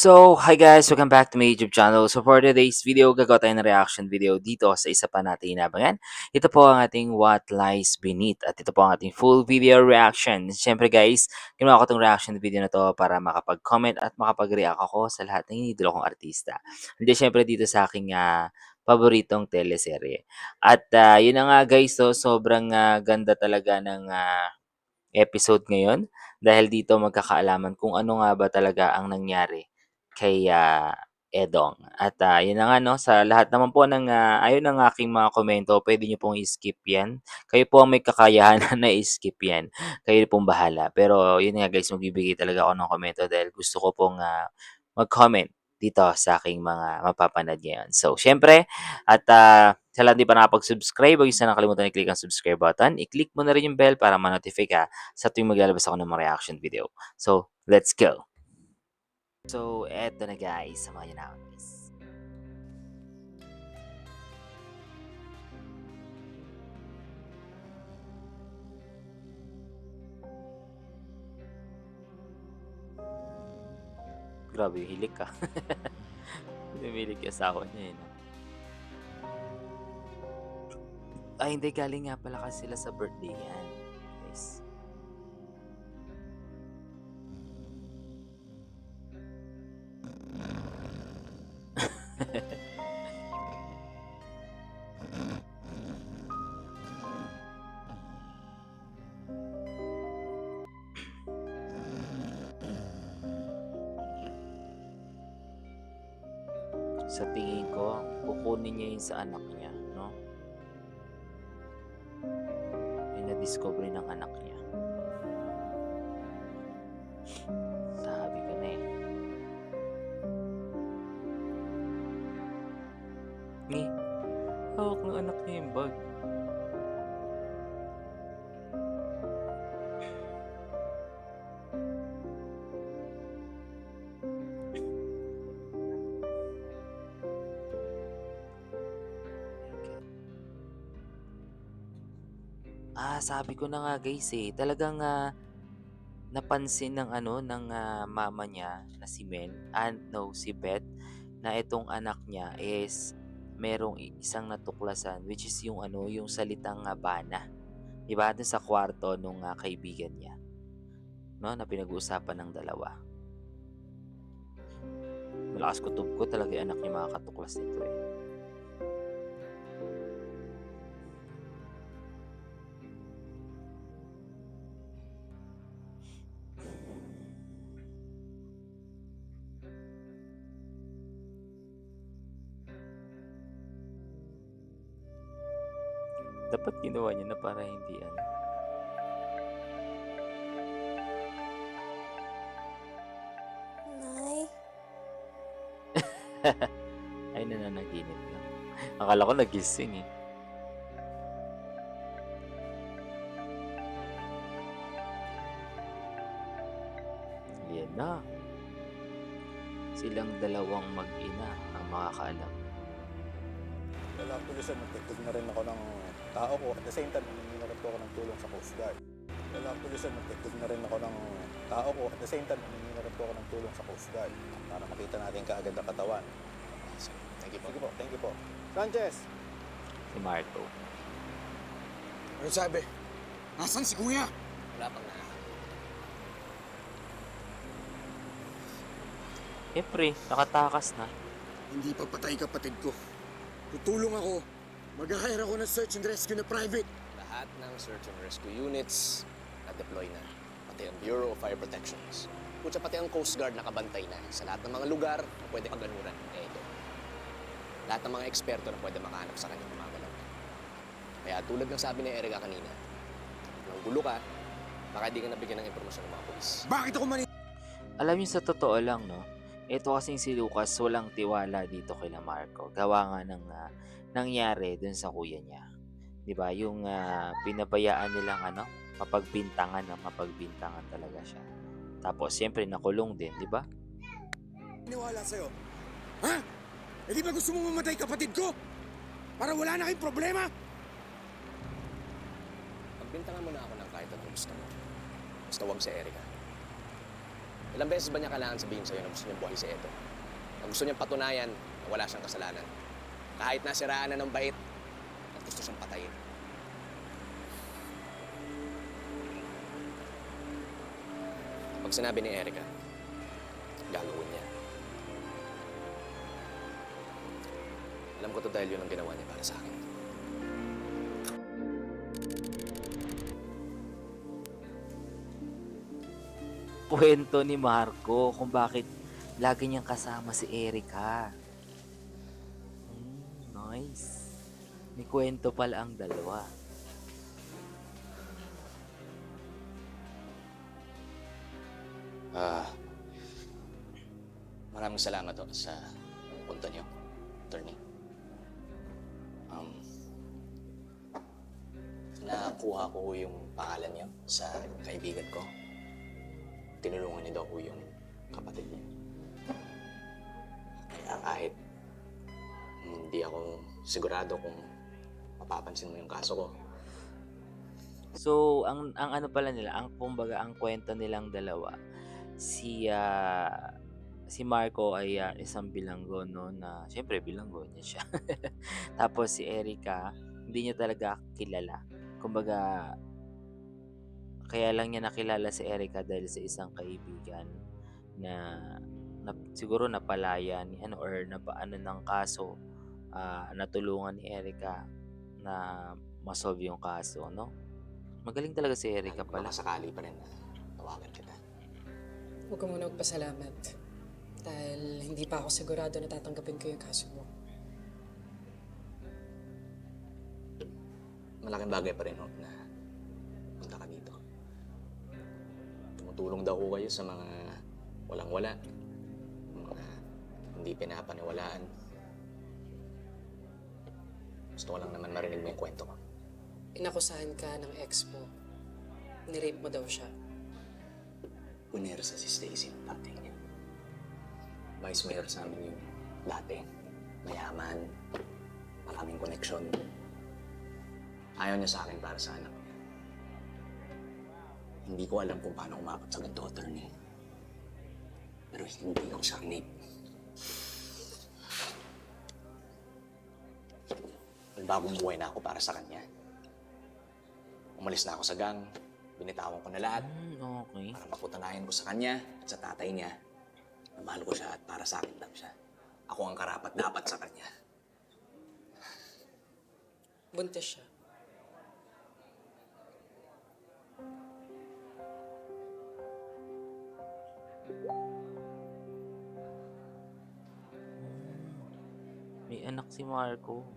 So, hi guys! Welcome back to my YouTube channel. So, for today's video, gagawa tayo ng reaction video dito sa isa pa natin inabangan. Ito po ang ating What Lies Beneath at ito po ang ating full video reaction. Siyempre guys, ginawa ko itong reaction video na to para makapag-comment at makapag-react ako sa lahat ng inidolo kong artista. Hindi siyempre dito sa aking paboritong teleserye. At yun na nga guys, so, sobrang ganda talaga ng episode ngayon dahil dito magkakaalaman kung ano nga ba talaga ang nangyari kay Edong. At yun na nga no, sa lahat naman po ng ayon ng aking mga komento, pwede nyo pong i-skip yan. Kayo po ang may kakayahan na i-skip yan. Kayo pong bahala. Pero yun nga guys, magbibigay talaga ako ng komento dahil gusto ko pong mag-comment dito sa aking mga mapapanood ngayon. So, syempre, at sa lahat di pa nakapag-subscribe, huwag sana nakalimutan i-click ang subscribe button. I-click mo na rin yung bell para ma-notify ka sa tuwing maglalabas ako ng mga reaction video. So, let's go! So, eto na guys. Samahan niyo na ako guys. Grabe yung hilik ka. Lumilik yung asawa niya eh. No? Ay, hindi. Galing nga pala kasi sila sa birthday yan. Guys. Sa tingin ko, kukunin niya yun sa anak niya, no? Yung na-discover ng anak niya. Sabi ko na eh. Hawak ng anak niya yung bag. Sabi ko na nga guys eh, talagang napansin ng mama niya na si si Beth, na itong anak niya is merong isang natuklasan which is yung yung salitang bana. 'Di ba? Doon sa kwarto nung kaibigan niya, no, na pinag-uusapan ng dalawa. Malakas kutob ko talaga yung anak niya makakatuklas nito eh. Dapat ginawa niya na para hindi Nay? Ay, nananaginip lang. Akala ko nagising eh. Yan na. Silang dalawang mag-ina ang makakaalam. Wala pulisan, nagtagtog na rin ako ng tao ko. At the same time, humingi na rin po ako ng tulong sa Coast Guard. Wala pulisan, nagtagtog na rin ako ng tao ko. At the same time, humingi na rin po ako ng tulong sa Coast Guard. Para makita natin kaagad ang katawan. Thank you po. Sige po, thank you po. Sanchez! Si Marto. Ano sabi? Nasaan si Kuya? Wala pang na. Siyempre, nakatakas na. Hindi pa patay kapatid ko. Tutulong ako. Mag-hire ako ng search and rescue na private. Lahat ng search and rescue units na-deploy na. Pati ang Bureau of Fire Protections. Kutsa pati ang Coast Guard nakabantay na sa lahat ng mga lugar na pwede kaganuran. Ito. Lahat ng mga eksperto na pwede makahanap sa kanyang gumagalaw. Kaya tulad ng sabi ni Erica kanina, nang gulo ka, baka di ka nabigyan ng impormasyon ng mga polis. Bakit ako Alam niyo sa totoo lang, no? Ito kasing si Lucas walang tiwala dito kay Marco. Gawa nga ng nangyari dun sa kuya niya. 'Di ba? Yung pinabayaan nilang mapagbintangan talaga siya. Tapos siyempre nakulong din, 'di ba? maniwala sa'yo? Ha? Eh di ba gusto mo mamatay kapatid ko? Para wala na kayong problema? Pagbintangan mo na ako ng kahit anong gusto mo. Basta huwag si Erica. Ilang beses ba niya kailangan sabihin sa'yo na gusto niyang buhay si Edo? Na gusto niyang patunayan na wala siyang kasalanan. Kahit nasiraan na ng bait at gusto siyang patayin. Pag sinabi ni Erica, gagawin niya. Alam ko to dahil yun ang ginawa niya para sa akin. Kwento ni Marco kung bakit lagi niyang kasama si Erica. Nice. May kwento pala ang dalawa. Maraming salamat sa punta niyo, attorney. Nakuha ko yung pangalan niyo sa kaibigan ko. Tinulungan niyo daw ko yung kapatid niya. Kaya kahit hindi ako sigurado kung mapapansin mo yung kaso ko, So, ang ano pala nila, ang kumbaga ang kwento nilang dalawa, si Marco ay isang bilanggo no na syempre bilanggo niya siya. Tapos si Erica, hindi niya talaga kilala. Kumbaga kaya lang niya nakilala si Erica dahil sa isang kaibigan na, siguro napalaya ni ano or napaano ng kaso, natulungan ni Erica na masolve yung kaso, no? Magaling talaga si Erica pala. makasakali pa rin na tawagan kita. Huwag ka muna magpasalamat. Dahil hindi pa ako sigurado na tatanggapin ko yung kaso mo. Malaking bagay pa rin, na punta ka dito. Tumutulong daw ko kayo sa mga walang-wala, mga hindi pinapaniwalaan. Gusto ko lang naman marinig mo yung kwento ko. Inakusahan ka ng ex mo. Nirape mo daw siya. Punersa si Stacy ng tatay niya. Vice mayor sa amin yung dati. Mayaman, maraming koneksyon. Ayaw niya sa akin para sa anak niya. Hindi ko alam kung paano umabot sa ganito, attorney. Pero hindi ako siya rinip. Bagong buhay na ako para sa kanya. Umalis na ako sa gang, binitawan ko na lahat Okay. para mapatunayan ko sa kanya at sa tatay niya na mahal ko siya at para sa akin lang siya. Ako ang karapat-dapat sa kanya. Buntis siya. May anak si Marco.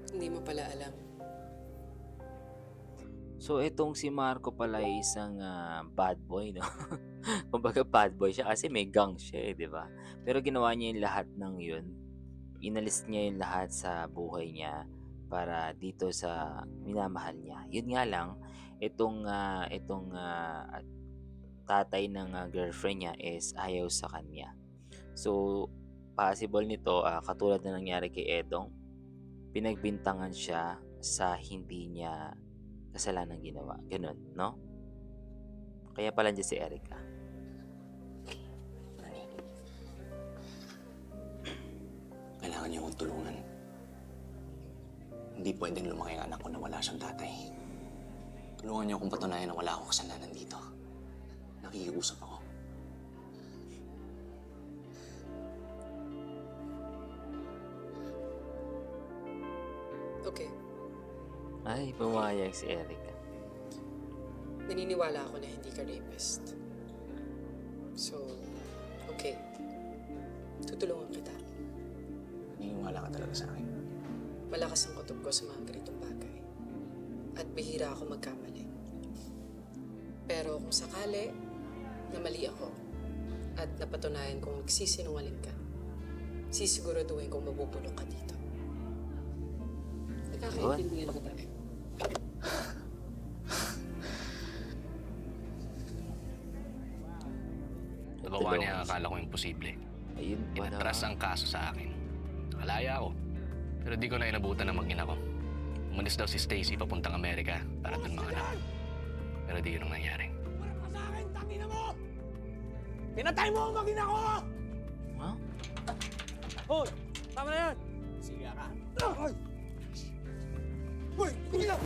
Hindi mo pala alam. So, itong si Marco pala ay isang bad boy, no? Kumbaga bad boy siya kasi may gang siya, di ba? Pero ginawa niya yung lahat ng yun. Inalis niya yung lahat sa buhay niya para dito sa minamahal niya. Yun nga lang, itong tatay ng girlfriend niya is ayaw sa kanya. So, possible nito, katulad na nangyari kay Edong, pinagbintangan siya sa hindi niya kasalanan ginawa. Ganun, no? Kaya pala dyan si Erica. Kailangan niyo akong tulungan. Hindi pwedeng lumaki ang anak ko na wala siyang tatay. Tulungan niyo akong patunayan na wala akong kasalanan dito. Nakikiusap ako. Okay. Ay, pumayag si Erica. Naniniwala ako na hindi ka rapist. So, okay. Tutulungan kita. Naniniwala ka talaga sa akin. Malakas ang kutob ko sa mga ganitong bagay. At bihira ako magkamali. Pero kung sakali na mali ako at napatunayan kong nagsisinungaling ka, sisiguraduhin kong mabubulong ka dito. Nakakaintindihan ko tayo. Nagawa niya ang akala ko imposible. Ayun pala. Inatras ang kaso sa akin. Nakalaya ako. Pero di ko na inabutan ng mag-ina ko. Umalis daw si Stacy papuntang Amerika para doon mga anak. Pero di yun ang nangyari. Pinatay mo ang magina ko! Huh? Hoy! Tama na yan! Siga ka. Ay! Hoy! Tingin na!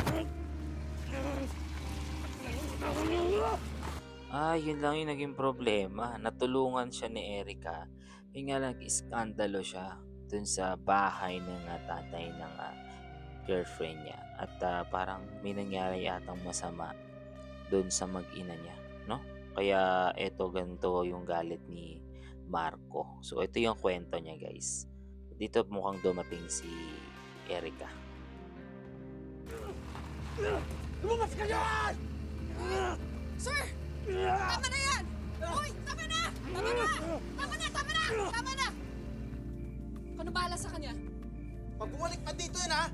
Yun lang yung naging problema. Natulungan siya ni Erica. Yun nga lang, iskandalo siya dun sa bahay ng tatay ng girlfriend niya. At parang may nangyari yatang masama dun sa mag-ina niya, no? Kaya eto ganito yung galit ni Marco. So ito yung kwento niya, guys. Dito mukhang dumating si Erica. Lumabas ka dyan! Sir! Tama na yan! Hoy! Tama na! Tama na! Tama na! Tama na! Tama na! Kano bahala sa kanya? Pag bumalik pa dito yan, ha?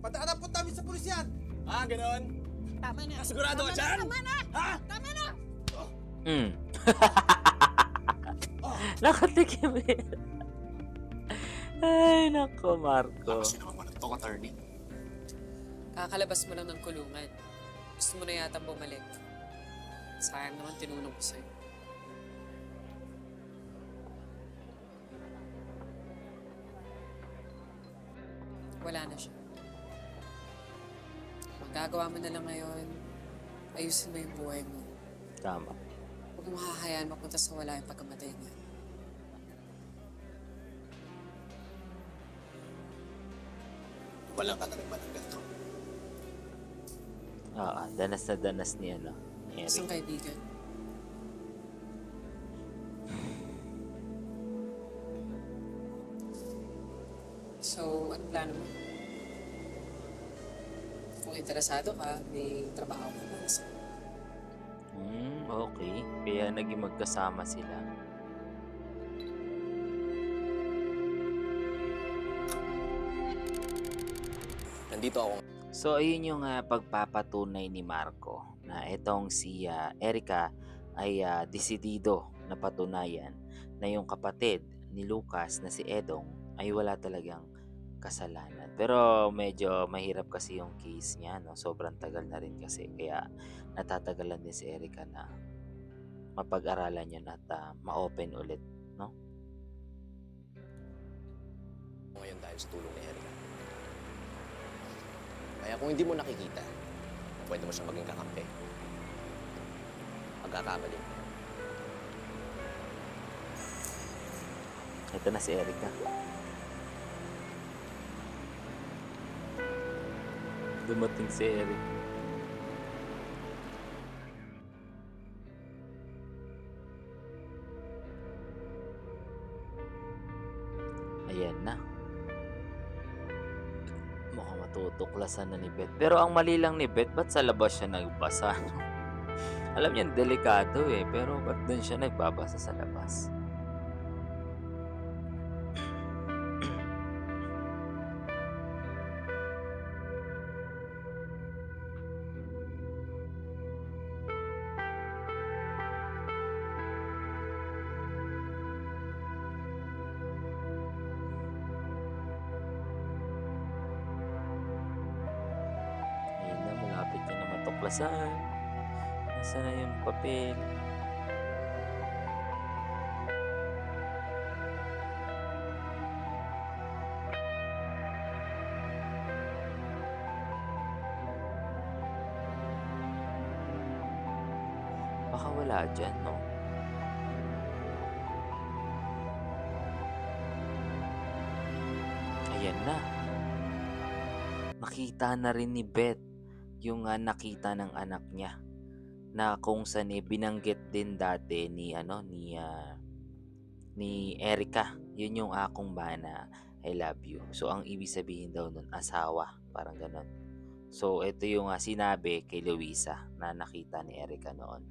Padaanan po namin sa pulisyan! Ah, ganon? Tama na! Sigurado ka dyan? Tama na! Ha? Tama na! Nakatikim eh. Ay, nako, Marco. Kasi naman pala itong attorney. Kakalabas mo lang ng kulungan. Gusto mo na yata bumalik. Sayang naman tinulong ko sa'yo. Wala na siya. Magagawa mo na lang ngayon, ayusin mo yung buhay mo. Tama. Huwag mo hahayaan mapunta sa wala yung pagkamatay niya. Walang kataling ba ng ganito? Danas na danas ni ni Isang Eric. kaibigan. So, ano plano mo? Kung interesado ka, may trabaho ka na sa... Okay. Kaya naging magkasama sila. Nandito ako. So, ayun yung pagpapatunay ni Marco na itong si Erica ay desidido na patunayan na yung kapatid ni Lucas na si Edong ay wala talagang kasalanan. Pero medyo mahirap kasi yung case niya, no? Sobrang tagal na rin kasi. Kaya natatagalan din si Erica na mapag-aralan yun at ma-open ulit, no? Ngayon dahil sa tulong ni Erica. Kaya kung hindi mo nakikita, pwede mo siyang maging kakampi. Pagkakamali mo. Ito na si Erica. Dumating si Eric. Ayan na. Mukhang matutuklasan na ni Beth. Pero ang mali lang ni Beth, ba't sa labas siya nagbasa? Alam niya, delikado eh. Pero ba't dun siya nagbabasa sa labas? Ayun na, malapit niya na matuklasan. Nasaan na yung papel? Baka wala dyan, no? Ayan na. Nakita na rin ni Beth yung nakita ng anak niya na kung saan binanggit din dati ni ni Erica. Yun yung akong bana, I love you. So ang ibig sabihin daw nun asawa, parang ganon. So ito yung sinabi kay Luisa na nakita ni Erica noon.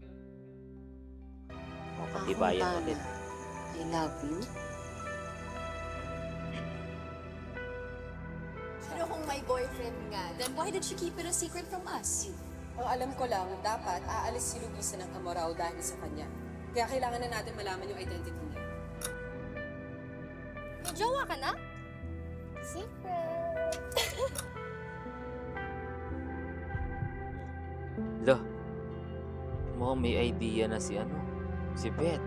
O katibayan ulit. I love you. Pero kung may boyfriend nga, then why did she keep it a secret from us? Ang alam ko lang, dapat aalis si Luisa ng Camorao dahil sa kanya. Kaya kailangan na natin malaman yung identity niya. May jowa ka na? Secret! Lo, mukhang may idea na si si Beth.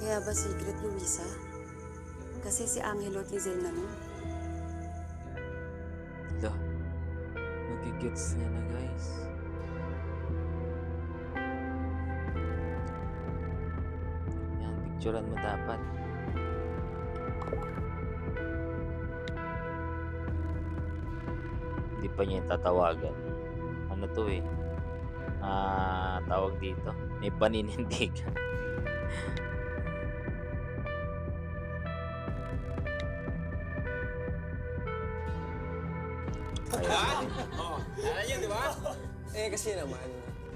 Kaya ba secret, Luisa? Kasi si Angelo at Lizelle na nun. Hala, nagigets niya na guys. Yan, picturean mo dapat. Hindi pa niya yung tatawagan. Ano to eh? Tawag dito. May paninindigan. Ayan. Alam niyo, di ba? Eh, kasi naman,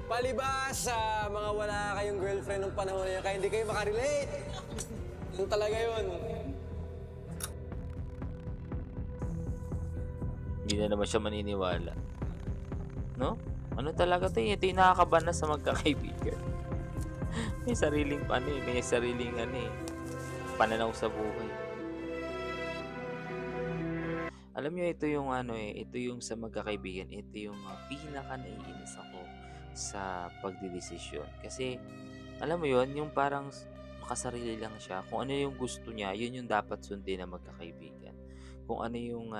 palibas sa mga wala kayong girlfriend nung panahon na yun, kaya hindi kayo makarelate. Yun talaga yun. Hindi na naman siya maniniwala. No? Ano talaga to eh? Ito yung nakakabana sa magkakaibigan. May sariling may sariling pananaw sa buhay. Alam niyo ito yung ito yung sa magkakaibigan, ito yung pinaka naiinis ako sa pagdedesisyon. Kasi alam mo yon yung parang makasarili lang siya. Kung ano yung gusto niya, yun yung dapat sundin ng magkakaibigan. Kung ano yung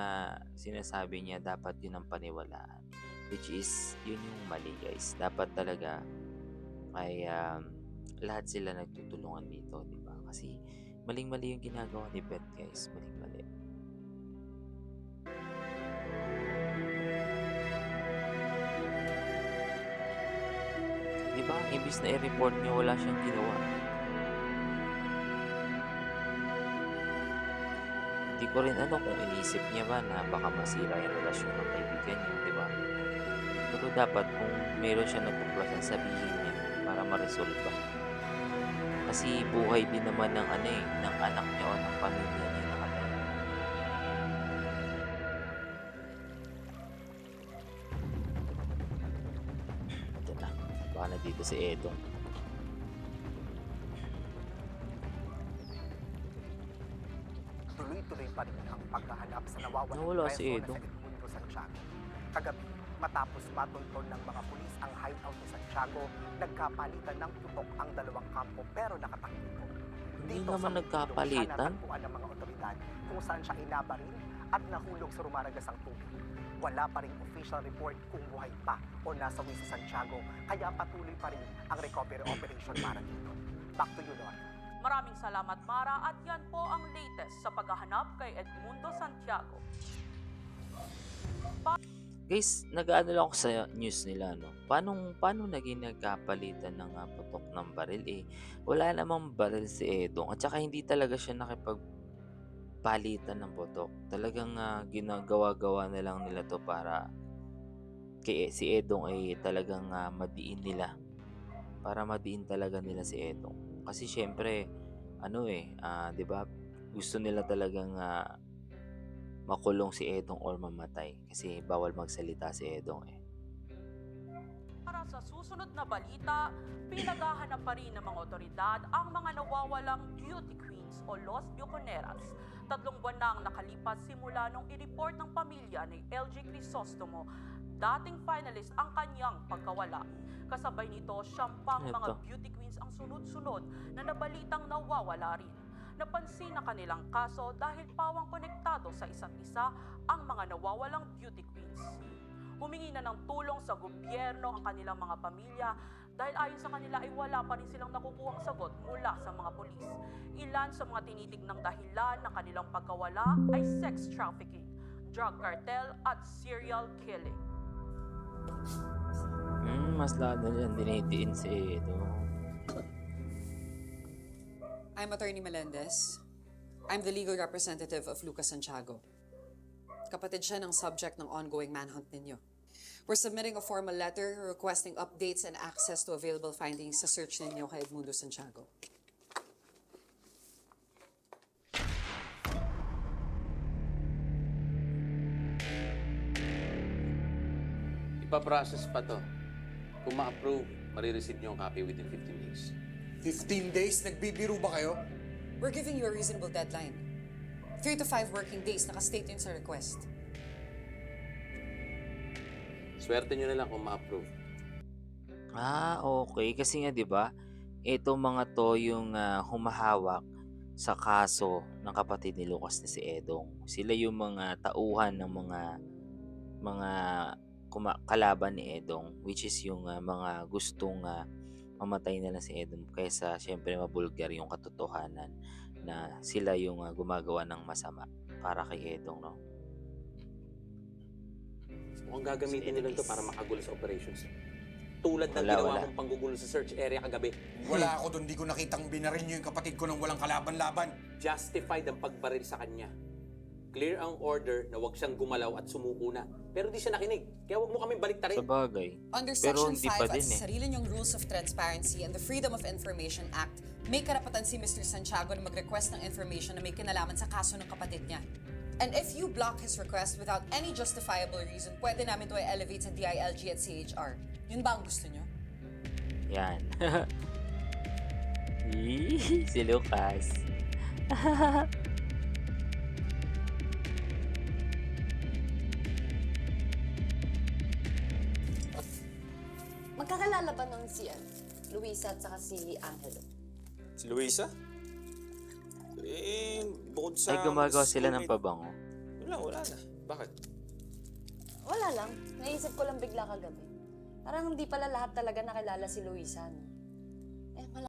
sinasabi niya, dapat yun ang paniwalaan. Which is, yun yung mali guys. Dapat talaga ay lahat sila nagtutulungan dito, di ba? Kasi maling-mali yung ginagawa ni Beth guys. Maling-mali. Di ba? Imbis na i-report niya, wala siyang ginawa. Hindi ko rin kung inisip niya ba na baka masira yung relasyon ng kaibigan niya, di ba? Pero dapat kung meron siya nagpuplasan, sabihin niya para ma-resolve. Kasi buhay din naman ng ng anak niya o ng pamilya niya nakalaya. Ito na. Baka na dito si Edong. Tuloy-tuloy pa rin ang paghahanap sa nawawalang Nawala preso si na Edong. sa Edmundo Santiago. Kagabi, matapos matunton ng mga pulis ang hideout ni Santiago, nagkapalitan ng putok ang dalawang kampo pero nakatakbo. Hindi Dito naman sa Mindoro, nagkapalitan. siya natagpuan ng mga otoridad kung saan siya inabaril at nahulog sa rumaragasang tubig. Wala pa rin official report kung buhay pa o nasawi sa Santiago, kaya patuloy pa rin ang recovery operation para dito. Back to you, Lord. Maraming salamat, Mara, at yan po ang latest sa paghahanap kay Edmundo Santiago. Guys, nag-ano lang ako sa news nila, no? Paano naging nagkapalitan ng putok ng baril? Wala namang baril si Edong. At saka hindi talaga siya nakipagpalitan ng putok. Talagang ginagawa-gawa na lang nila to para si Edong ay talagang madiin nila. Para madiin talaga nila si Edong. Kasi syempre, 'di ba? Gusto nila talagang makulong si Edong or mamatay kasi bawal magsalita si Edong Para sa susunod na balita, pinaghahanap pa rin ng mga otoridad ang mga nawawalang beauty queens o Los Buconeras. 3 buwan na ang nakalipas simula nung i-report ng pamilya ni LG Crisostomo, dating finalist ang kanyang pagkawala. Kasabay nito, siyang mga beauty queens ang sunod-sunod na nabalitang nawawala rin. Napansin na kanilang kaso dahil pawang konektado sa isa't isa ang mga nawawalang beauty queens. Humingi na ng tulong sa gobyerno ang kanilang mga pamilya dahil ayon sa kanila ay wala pa rin silang nakukuhang sagot mula sa mga pulis. Ilan sa mga tinitignang dahilan ng kanilang pagkawala ay sex trafficking, drug cartel at serial killing. Mas lalo yan dinidiin si Edong. I'm Attorney Melendez. I'm the legal representative of Lucas Santiago. Kapatid siya ng subject ng ongoing manhunt ninyo. We're submitting a formal letter requesting updates and access to available findings sa search ninyo kay Edmundo Santiago. Ipaprocess pa to. Kung ma-approve, marireceive niyo ang copy within 15 days. 15 days? Nagbibiro ba kayo? We're giving you a reasonable deadline. 3 to 5 working days, nakastate yun sa request. Swerte niyo na lang kung ma-approve. Okay. Kasi nga, di ba, Ito mga to yung humahawak sa kaso ng kapatid ni Lucas na si Edong. Sila yung mga tauhan ng mga kalaban ni Edong, which is yung mga gustong mamatay na lang si Edong kaysa syempre mabulgar yung katotohanan na sila yung gumagawa ng masama para kay Edong, no? Mukhang gagamitin nila to para makagulo sa operations. Tulad ng Wala, ginawa wala. mong panggugulo sa search area kagabi. Wala ako doon, di ko nakitang binarin niyo yung kapatid ko nang walang kalaban-laban. Justified ang pagbaril sa kanya. Clear ang order na huwag siyang gumalaw at sumuko na. Pero di siya nakinig. Kaya huwag mo kaming Sa baliktarin. bagay. Under Pero Section hindi 5 pa at din sa eh. sarili niyong Rules of Transparency and the Freedom of Information Act, may karapatan si Mr. Santiago na mag-request ng information na may kinalaman sa kaso ng kapatid niya. And if you block his request without any justifiable reason, pwede namin ito i-elevate sa DILG at CHR. Yun ba ang gusto niyo? Yan. Si Lucas. Magkakalala ba ng si Luisa at saka si Angelo? Si Luisa? Bukod sa... Ay, gumagawa sila ng pabango. Wala na. Bakit? Wala lang. Naisip ko lang bigla kagabi. Parang hindi pala lahat talaga nakilala si Luisa, no? Eh,